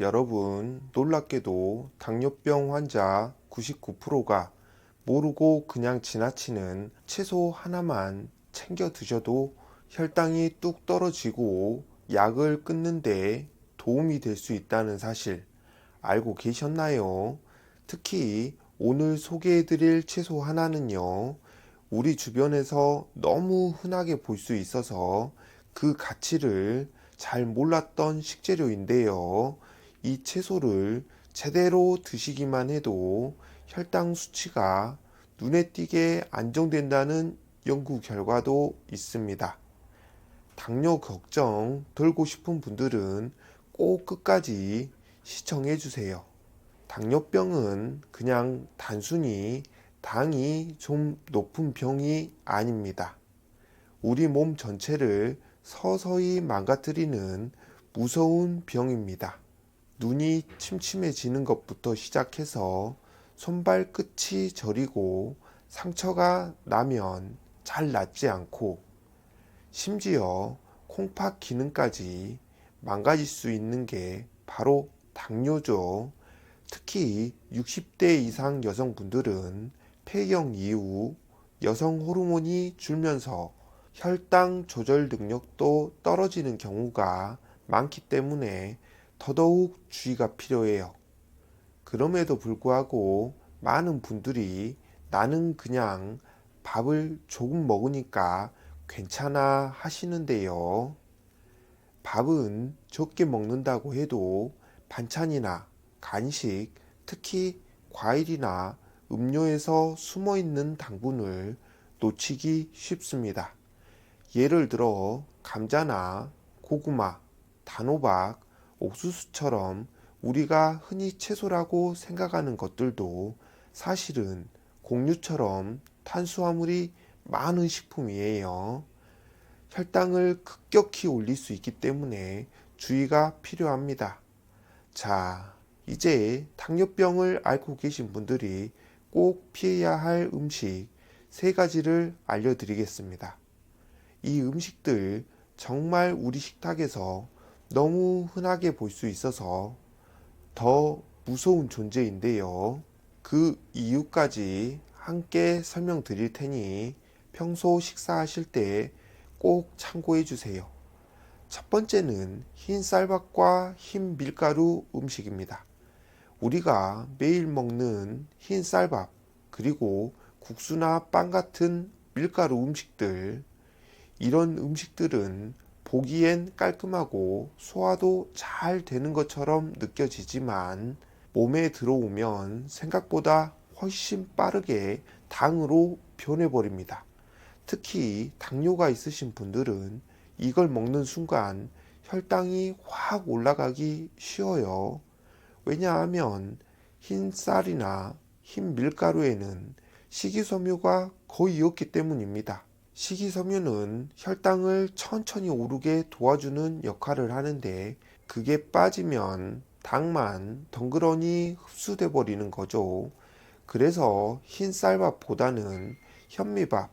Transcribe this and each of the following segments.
여러분, 놀랍게도 당뇨병 환자 99%가 모르고 그냥 지나치는 채소 하나만 챙겨 드셔도 혈당이 뚝 떨어지고 약을 끊는데 도움이 될 수 있다는 사실 알고 계셨나요? 특히 오늘 소개해 드릴 채소 하나는요, 우리 주변에서 너무 흔하게 볼 수 있어서 그 가치를 잘 몰랐던 식재료인데요. 이 채소를 제대로 드시기만 해도 혈당 수치가 눈에 띄게 안정된다는 연구 결과도 있습니다. 당뇨 걱정 덜고 싶은 분들은 꼭 끝까지 시청해 주세요. 당뇨병은 그냥 단순히 당이 좀 높은 병이 아닙니다. 우리 몸 전체를 서서히 망가뜨리는 무서운 병입니다. 눈이 침침해지는 것부터 시작해서 손발 끝이 저리고 상처가 나면 잘 낫지 않고 심지어 콩팥 기능까지 망가질 수 있는 게 바로 당뇨죠. 특히 60대 이상 여성분들은 폐경 이후 여성 호르몬이 줄면서 혈당 조절 능력도 떨어지는 경우가 많기 때문에 더더욱 주의가 필요해요. 그럼에도 불구하고 많은 분들이 나는 그냥 밥을 조금 먹으니까 괜찮아 하시는데요. 밥은 적게 먹는다고 해도 반찬이나 간식, 특히 과일이나 음료에서 숨어 있는 당분을 놓치기 쉽습니다. 예를 들어 감자나 고구마, 단호박, 옥수수처럼 우리가 흔히 채소라고 생각하는 것들도 사실은 곡류처럼 탄수화물이 많은 식품이에요. 혈당을 급격히 올릴 수 있기 때문에 주의가 필요합니다. 자, 이제 당뇨병을 앓고 계신 분들이 꼭 피해야 할 음식 3가지를 알려드리겠습니다. 이 음식들 정말 우리 식탁에서 너무 흔하게 볼 수 있어서 더 무서운 존재인데요. 그 이유까지 함께 설명드릴 테니 평소 식사하실 때 꼭 참고해 주세요. 첫 번째는 흰 쌀밥과 흰 밀가루 음식입니다. 우리가 매일 먹는 흰 쌀밥, 그리고 국수나 빵 같은 밀가루 음식들, 이런 음식들은 보기엔 깔끔하고 소화도 잘 되는 것처럼 느껴지지만 몸에 들어오면 생각보다 훨씬 빠르게 당으로 변해버립니다. 특히 당뇨가 있으신 분들은 이걸 먹는 순간 혈당이 확 올라가기 쉬워요. 왜냐하면 흰 쌀이나 흰 밀가루에는 식이섬유가 거의 없기 때문입니다. 식이섬유는 혈당을 천천히 오르게 도와주는 역할을 하는데 그게 빠지면 당만 덩그러니 흡수돼 버리는 거죠. 그래서 흰 쌀밥보다는 현미밥,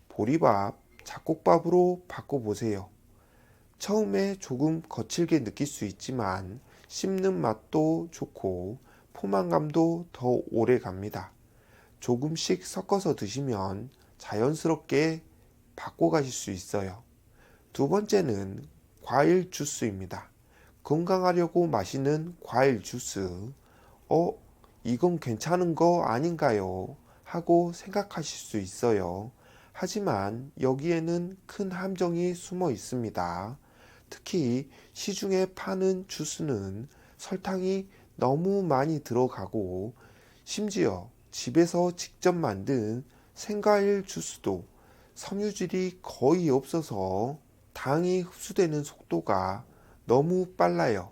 보리밥, 잡곡밥으로 바꿔보세요. 처음에 조금 거칠게 느낄 수 있지만 씹는 맛도 좋고 포만감도 더 오래 갑니다. 조금씩 섞어서 드시면 자연스럽게 바꿔가실 수 있어요. 두 번째는 과일 주스입니다. 건강하려고 마시는 과일 주스. 어, 이건 괜찮은 거 아닌가요? 하고 생각하실 수 있어요. 하지만 여기에는 큰 함정이 숨어 있습니다. 특히 시중에 파는 주스는 설탕이 너무 많이 들어가고 심지어 집에서 직접 만든 생과일 주스도 섬유질이 거의 없어서 당이 흡수되는 속도가 너무 빨라요.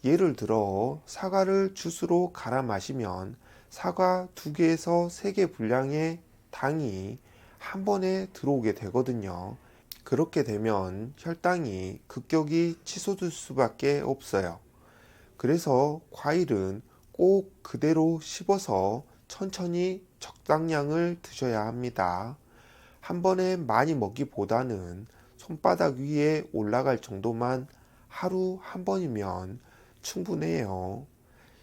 예를 들어 사과를 주스로 갈아 마시면 사과 2개에서 3개 분량의 당이 한 번에 들어오게 되거든요. 그렇게 되면 혈당이 급격히 치솟을 수밖에 없어요. 그래서 과일은 꼭 그대로 씹어서 천천히 적당량을 드셔야 합니다. 한 번에 많이 먹기보다는 손바닥 위에 올라갈 정도만 하루 한 번이면 충분해요.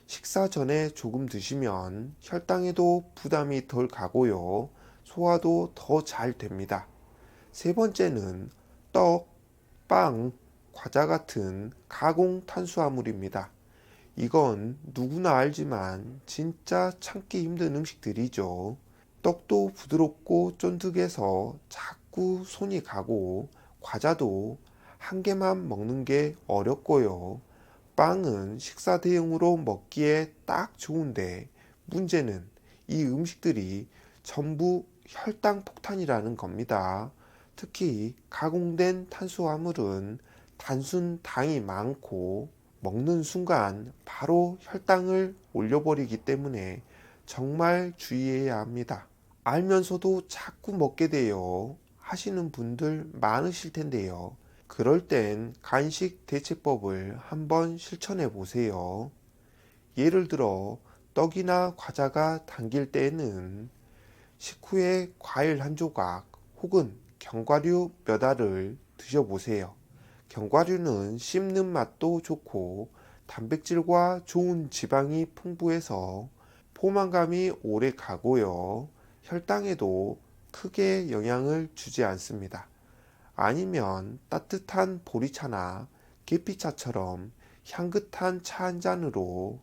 식사 전에 조금 드시면 혈당에도 부담이 덜 가고요. 소화도 더 잘 됩니다. 세 번째는 떡, 빵, 과자 같은 가공 탄수화물입니다. 이건 누구나 알지만 진짜 참기 힘든 음식들이죠. 떡도 부드럽고 쫀득해서 자꾸 손이 가고, 과자도 한 개만 먹는 게 어렵고요. 빵은 식사 대용으로 먹기에 딱 좋은데, 문제는 이 음식들이 전부 혈당 폭탄이라는 겁니다. 특히 가공된 탄수화물은 단순 당이 많고, 먹는 순간 바로 혈당을 올려버리기 때문에 정말 주의해야 합니다. 알면서도 자꾸 먹게 돼요 하시는 분들 많으실 텐데요. 그럴 땐 간식 대체법을 한번 실천해 보세요. 예를 들어 떡이나 과자가 당길 때에는 식후에 과일 한 조각 혹은 견과류 몇 알을 드셔보세요. 견과류는 씹는 맛도 좋고 단백질과 좋은 지방이 풍부해서 포만감이 오래 가고요. 혈당에도 크게 영향을 주지 않습니다. 아니면 따뜻한 보리차나 계피차처럼 향긋한 차 한 잔으로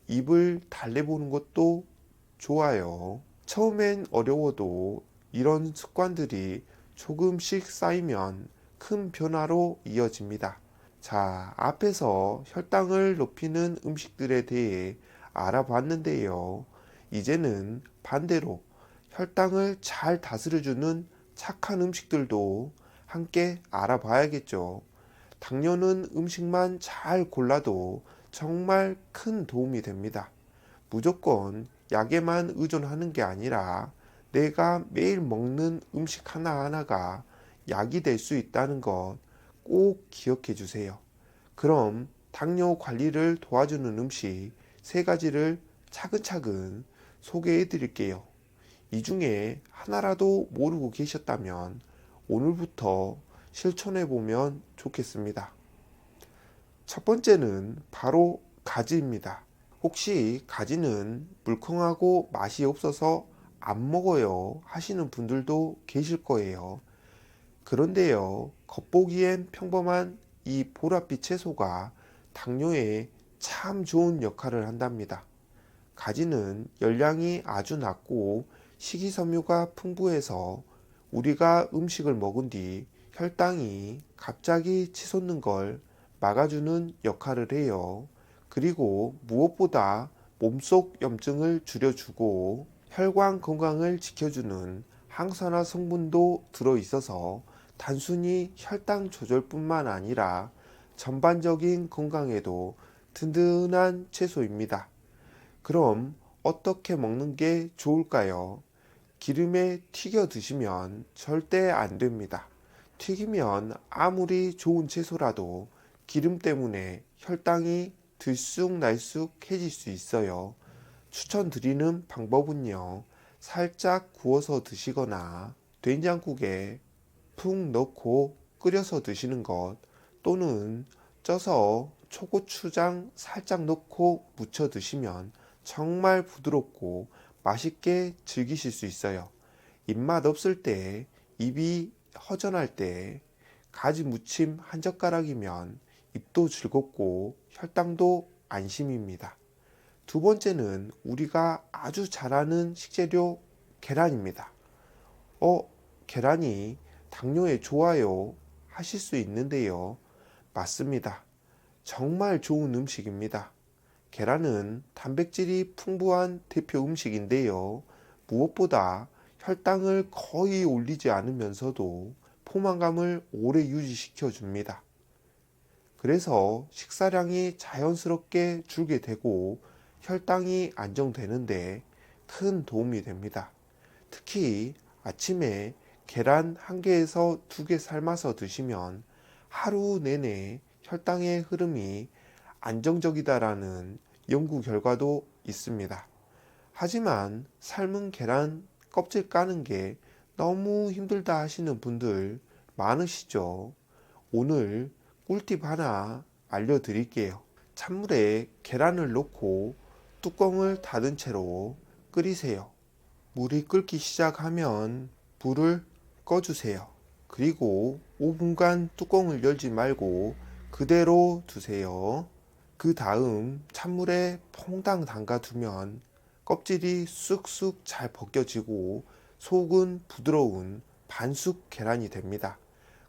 입을 달래보는 것도 좋아요. 처음엔 어려워도 이런 습관들이 조금씩 쌓이면 큰 변화로 이어집니다. 자, 앞에서 혈당을 높이는 음식들에 대해 알아봤는데요. 이제는 반대로 혈당을 잘 다스려주는 착한 음식들도 함께 알아봐야겠죠. 당뇨는 음식만 잘 골라도 정말 큰 도움이 됩니다. 무조건 약에만 의존하는 게 아니라 내가 매일 먹는 음식 하나하나가 약이 될 수 있다는 것 꼭 기억해 주세요. 그럼 당뇨 관리를 도와주는 음식 세 가지를 차근차근 소개해 드릴게요. 이 중에 하나라도 모르고 계셨다면 오늘부터 실천해 보면 좋겠습니다. 첫 번째는 바로 가지입니다. 혹시 가지는 물컹하고 맛이 없어서 안 먹어요 하시는 분들도 계실 거예요. 그런데요, 겉보기엔 평범한 이 보랏빛 채소가 당뇨에 참 좋은 역할을 한답니다. 가지는 열량이 아주 낮고 식이섬유가 풍부해서 우리가 음식을 먹은 뒤 혈당이 갑자기 치솟는 걸 막아주는 역할을 해요. 그리고 무엇보다 몸속 염증을 줄여주고 혈관 건강을 지켜주는 항산화 성분도 들어있어서 단순히 혈당 조절뿐만 아니라 전반적인 건강에도 든든한 채소입니다. 그럼 어떻게 먹는 게 좋을까요? 기름에 튀겨 드시면 절대 안 됩니다. 튀기면 아무리 좋은 채소라도 기름 때문에 혈당이 들쑥날쑥해질 수 있어요. 추천드리는 방법은요, 살짝 구워서 드시거나 된장국에 푹 넣고 끓여서 드시는 것, 또는 쪄서 초고추장 살짝 넣고 무쳐 드시면 정말 부드럽고 맛있게 즐기실 수 있어요. 입맛 없을 때, 입이 허전할 때 가지 무침 한 젓가락이면 입도 즐겁고 혈당도 안심입니다. 두 번째는 우리가 아주 잘 아는 식재료 계란입니다. 계란이 당뇨에 좋아요 하실 수 있는데요. 맞습니다. 정말 좋은 음식입니다. 계란은 단백질이 풍부한 대표 음식인데요. 무엇보다 혈당을 거의 올리지 않으면서도 포만감을 오래 유지시켜 줍니다. 그래서 식사량이 자연스럽게 줄게 되고 혈당이 안정되는데 큰 도움이 됩니다. 특히 아침에 계란 한 개에서 두 개 삶아서 드시면 하루 내내 혈당의 흐름이 안정적이다라는 연구 결과도 있습니다. 하지만 삶은 계란 껍질 까는 게 너무 힘들다 하시는 분들 많으시죠? 오늘 꿀팁 하나 알려드릴게요. 찬물에 계란을 넣고 뚜껑을 닫은 채로 끓이세요. 물이 끓기 시작하면 불을 꺼주세요. 그리고 5분간 뚜껑을 열지 말고 그대로 두세요. 그 다음 찬물에 퐁당 담가두면 껍질이 쑥쑥 잘 벗겨지고 속은 부드러운 반숙 계란이 됩니다.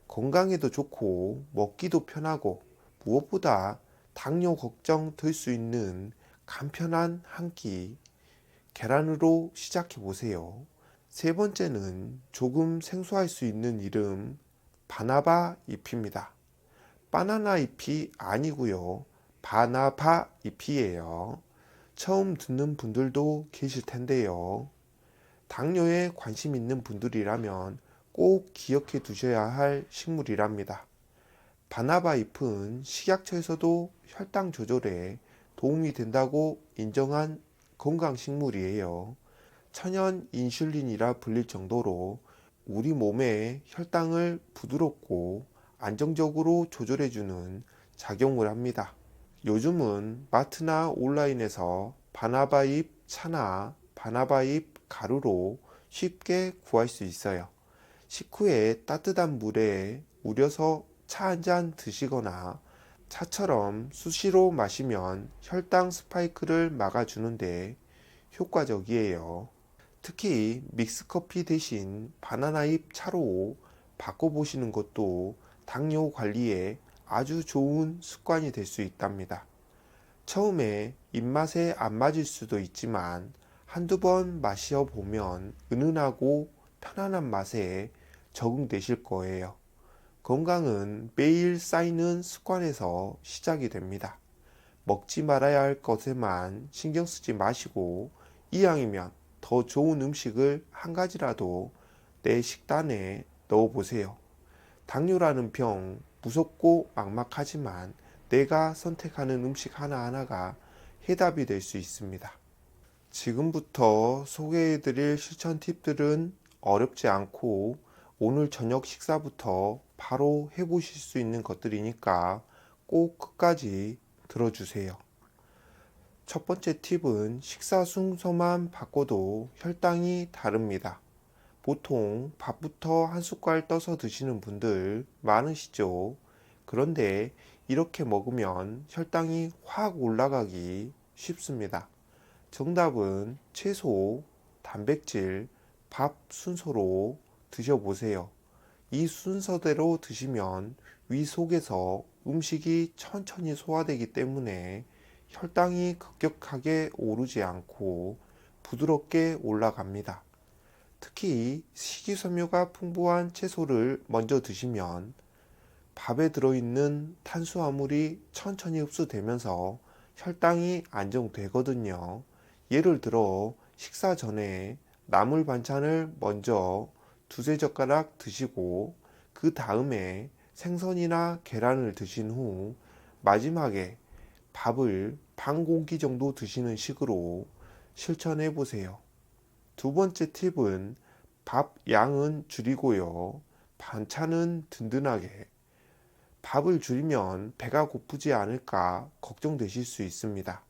건강에도 좋고 먹기도 편하고 무엇보다 당뇨 걱정 들 수 있는 간편한 한 끼 계란으로 시작해 보세요. 세 번째는 조금 생소할 수 있는 이름 바나바 잎입니다. 바나나 잎이 아니고요. 바나바 잎이에요. 처음 듣는 분들도 계실 텐데요. 당뇨에 관심 있는 분들이라면 꼭 기억해 두셔야 할 식물이랍니다. 바나바 잎은 식약처에서도 혈당 조절에 도움이 된다고 인정한 건강식물이에요. 천연 인슐린이라 불릴 정도로 우리 몸의 혈당을 부드럽고 안정적으로 조절해주는 작용을 합니다. 요즘은 마트나 온라인에서 바나바잎 차나 바나바잎 가루로 쉽게 구할 수 있어요. 식후에 따뜻한 물에 우려서 차 한 잔 드시거나 차처럼 수시로 마시면 혈당 스파이크를 막아주는데 효과적이에요. 특히 믹스커피 대신 바나나잎 차로 바꿔보시는 것도 당뇨 관리에 아주 좋은 습관이 될 수 있답니다. 처음에 입맛에 안 맞을 수도 있지만 한두 번 마셔보면 은은하고 편안한 맛에 적응되실 거예요. 건강은 매일 쌓이는 습관에서 시작이 됩니다. 먹지 말아야 할 것에만 신경 쓰지 마시고 이왕이면 더 좋은 음식을 한 가지라도 내 식단에 넣어 보세요. 당뇨라는 병 무섭고 막막하지만 내가 선택하는 음식 하나하나가 해답이 될 수 있습니다. 지금부터 소개해 드릴 실천 팁들은 어렵지 않고 오늘 저녁 식사부터 바로 해보실 수 있는 것들이니까 꼭 끝까지 들어주세요. 첫 번째 팁은 식사 순서만 바꿔도 혈당이 다릅니다. 보통 밥부터 한 숟갈 떠서 드시는 분들 많으시죠? 그런데 이렇게 먹으면 혈당이 확 올라가기 쉽습니다. 정답은 채소, 단백질, 밥 순서로 드셔보세요. 이 순서대로 드시면 위 속에서 음식이 천천히 소화되기 때문에 혈당이 급격하게 오르지 않고 부드럽게 올라갑니다. 특히 식이섬유가 풍부한 채소를 먼저 드시면 밥에 들어있는 탄수화물이 천천히 흡수되면서 혈당이 안정되거든요. 예를 들어 식사 전에 나물 반찬을 먼저 두세 젓가락 드시고 그 다음에 생선이나 계란을 드신 후 마지막에 밥을 반 공기 정도 드시는 식으로 실천해 보세요. 두 번째 팁은 밥 양은 줄이고요. 반찬은 든든하게. 밥을 줄이면 배가 고프지 않을까 걱정되실 수 있습니다.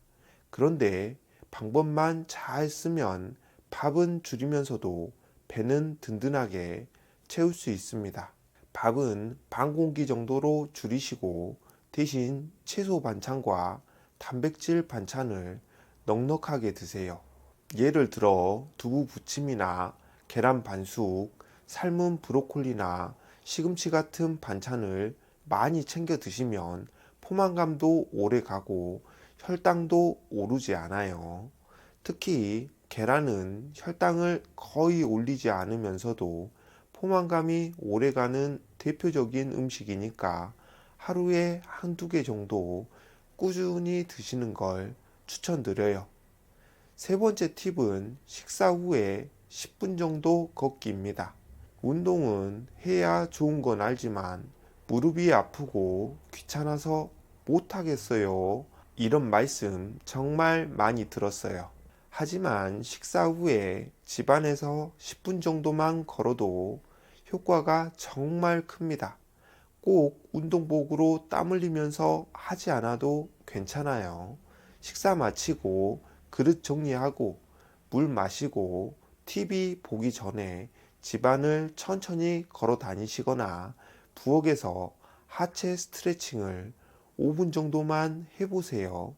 그런데 방법만 잘 쓰면 밥은 줄이면서도 배는 든든하게 채울 수 있습니다. 밥은 반 공기 정도로 줄이시고 대신 채소 반찬과 단백질 반찬을 넉넉하게 드세요. 예를 들어 두부 부침이나 계란 반숙, 삶은 브로콜리나 시금치 같은 반찬을 많이 챙겨 드시면 포만감도 오래 가고 혈당도 오르지 않아요. 특히 계란은 혈당을 거의 올리지 않으면서도 포만감이 오래가는 대표적인 음식이니까 하루에 한두 개 정도 꾸준히 드시는 걸 추천드려요. 세 번째 팁은 식사 후에 10분 정도 걷기입니다. 운동은 해야 좋은 건 알지만 무릎이 아프고 귀찮아서 못하겠어요. 이런 말씀 정말 많이 들었어요. 하지만 식사 후에 집안에서 10분 정도만 걸어도 효과가 정말 큽니다. 꼭 운동복으로 땀 흘리면서 하지 않아도 괜찮아요. 식사 마치고 그릇 정리하고 물 마시고 TV 보기 전에 집안을 천천히 걸어 다니시거나 부엌에서 하체 스트레칭을 5분 정도만 해보세요.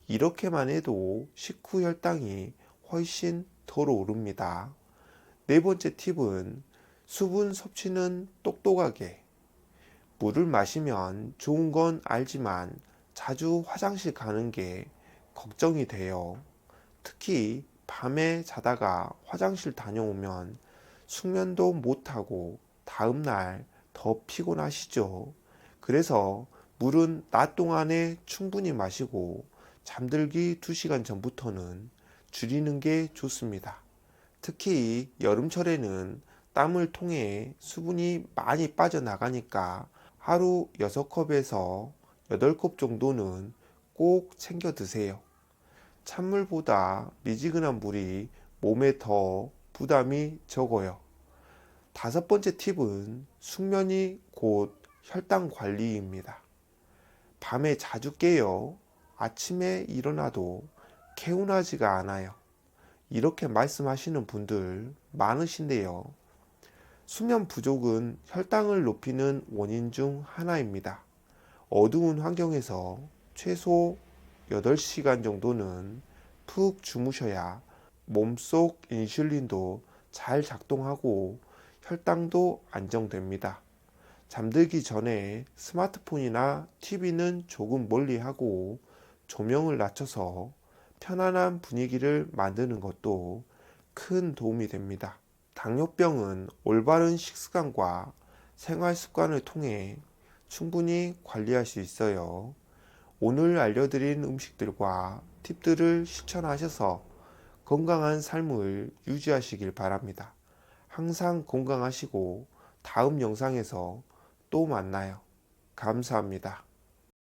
이렇게만 해도 식후 혈당이 훨씬 덜 오릅니다. 네 번째 팁은 수분 섭취는 똑똑하게. 물을 마시면 좋은 건 알지만 자주 화장실 가는 게 걱정이 돼요. 특히 밤에 자다가 화장실 다녀오면 숙면도 못하고 다음날 더 피곤하시죠. 그래서 물은 낮 동안에 충분히 마시고 잠들기 2시간 전부터는 줄이는 게 좋습니다. 특히 여름철에는 땀을 통해 수분이 많이 빠져나가니까 하루 6컵에서 8컵 정도는 꼭 챙겨 드세요. 찬물보다 미지근한 물이 몸에 더 부담이 적어요. 다섯 번째 팁은 숙면이 곧 혈당 관리입니다. 밤에 자주 깨요. 아침에 일어나도 개운하지가 않아요. 이렇게 말씀하시는 분들 많으신데요. 수면 부족은 혈당을 높이는 원인 중 하나입니다. 어두운 환경에서 최소 8시간 정도는 푹 주무셔야 몸속 인슐린도 잘 작동하고 혈당도 안정됩니다. 잠들기 전에 스마트폰이나 TV는 조금 멀리하고 조명을 낮춰서 편안한 분위기를 만드는 것도 큰 도움이 됩니다. 당뇨병은 올바른 식습관과 생활 습관을 통해 충분히 관리할 수 있어요. 오늘 알려드린 음식들과 팁들을 실천하셔서 건강한 삶을 유지하시길 바랍니다. 항상 건강하시고 다음 영상에서 또 만나요. 감사합니다.